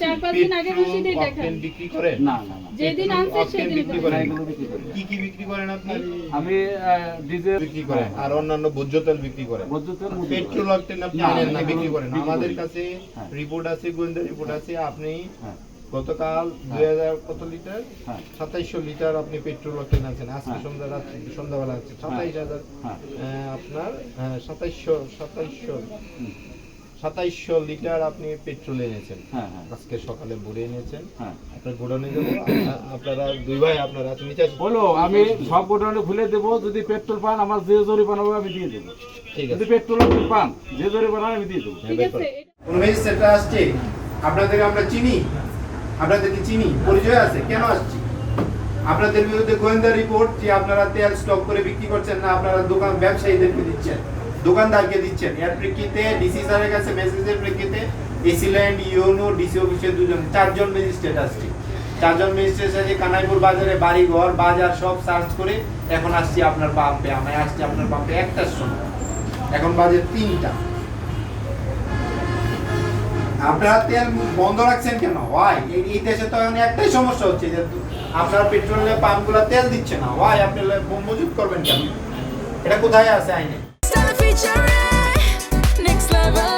4-5 দিন আগে রসিদই দেখান। বিক্রি করেন? না না না, যেদিন আনছে সেদিন বিক্রি করেন? এগুলো বিক্রি করি না। কি কি বিক্রি করেন আপনি? আমি ডিজেল বিক্রি করেন আর অন্যান্য ভোজ্য তেল বিক্রি করেন। বৈদ্যুতিক মুদ্রা পেট্রোল অকটেন আপনি না, আনেন না, এগুলো বিক্রি করেন। বিক্রি আমাদের করি। কাছে হ্যাঁ। রিপোর্ট আছে, গোয়েন্দা রিপোর্ট আছে। আপনি হ্যাঁ গতকাল হ্যাঁ। 2000 কত লিটার, হ্যাঁ 2700 লিটার আপনি পেট্রোল অকটেন আছেন। আজকে হ্যাঁ। সন্ধ্যাবেলা আছে 27000 হ্যাঁ। আপনার 2700 লিটার আপনি পেট্রোল এনেছেন। হ্যাঁ হ্যাঁ আজকে সকালে ভরে এনেছেন। হ্যাঁ। আপনার গোডাউনে যাবো। আপনারা দুই ভাই আপনারা নিচে আসুন। বলো, আমি সব গোডাউনে খুলে দেবো। যদি পেট্রোল পান, আমার যে জরিমানা হবে আমি দিয়ে দেবো। ঠিক যদি আছে। পেট্রোল পান, যে জরিমানা আমি দিয়ে দেবো। ঠিক আছে। কোন ভাই সেটা আসছে, আপনাদের আমরা চিনি, আপনাদেরকে চিনি, পরিচয় আছে, কেন আসছি? আপনাদের বিরুদ্ধে গোয়েন্দা রিপোর্ট যে আপনারা তেল স্টক করে বিক্রি করছেন না, আপনারা দোকান ব্যবসায়ীদেরকে দিচ্ছেন, দোকানদারকে দিচ্ছেন। এর প্রেক্ষিতে ডিসি স্যারের কাছে মেসেজের প্রেক্ষিতে এসিল্যান্ড, ইউনো, ডিসি অফিসের চারজন ম্যাজিস্ট্রেট আসছে। চারজন ম্যাজিস্ট্রেট সাথে কানাইপুর বাজারে বাড়ি ঘর বাজার সব সার্চ করে এখন আসছি আপনার পাম্পে। আমি আসছি আপনার পাম্পে 1টার সময়, এখন বাজে 3টা। আপনারা তেল বন্ধ রাখছেন কেন? ওয়াই? এই দেশে তো এখন একটাই সমস্যা হচ্ছে যে আপনার পেট্রোলের পাম্পগুলো তেল দিচ্ছে না। ওয়াই? আপনি মজুত করবেন কেন? এটা কোথায় আছে আইনে? Style feature, next level,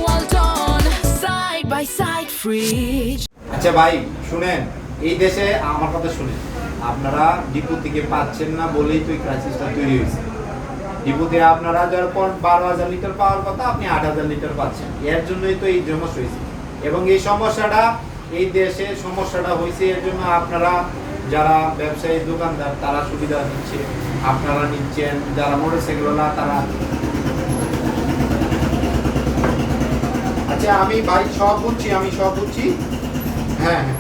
well done, side by side, free. আচ্ছা ভাই শুনেন, এই দেশে আমার কথা শুনেন, আপনারা ডিপো থেকে পাচ্ছেন না বলেই তো এই ক্রাইসিসটা তৈরি হয়েছে। ডিপোতে আপনারা যার পর 12,000 লিটার পাওয়ার কথা, আপনি 8,000 লিটার পাচ্ছেন। এর জন্যই তো এই সমস্যা হয়েছে। এবং এই সমস্যাটা এই দেশে সমস্যাটা হয়েছে এর জন্য আপনারা যারা ব্যবসায়ী দোকানদার তারা সুবিধা নিচ্ছে, আপনারা নিচ্ছেন, যারা মোটরসাইকেলওয়ালা তারা। আচ্ছা আমি ভাই সব বুঝছি, আমি সব বুঝছি। হ্যাঁ হ্যাঁ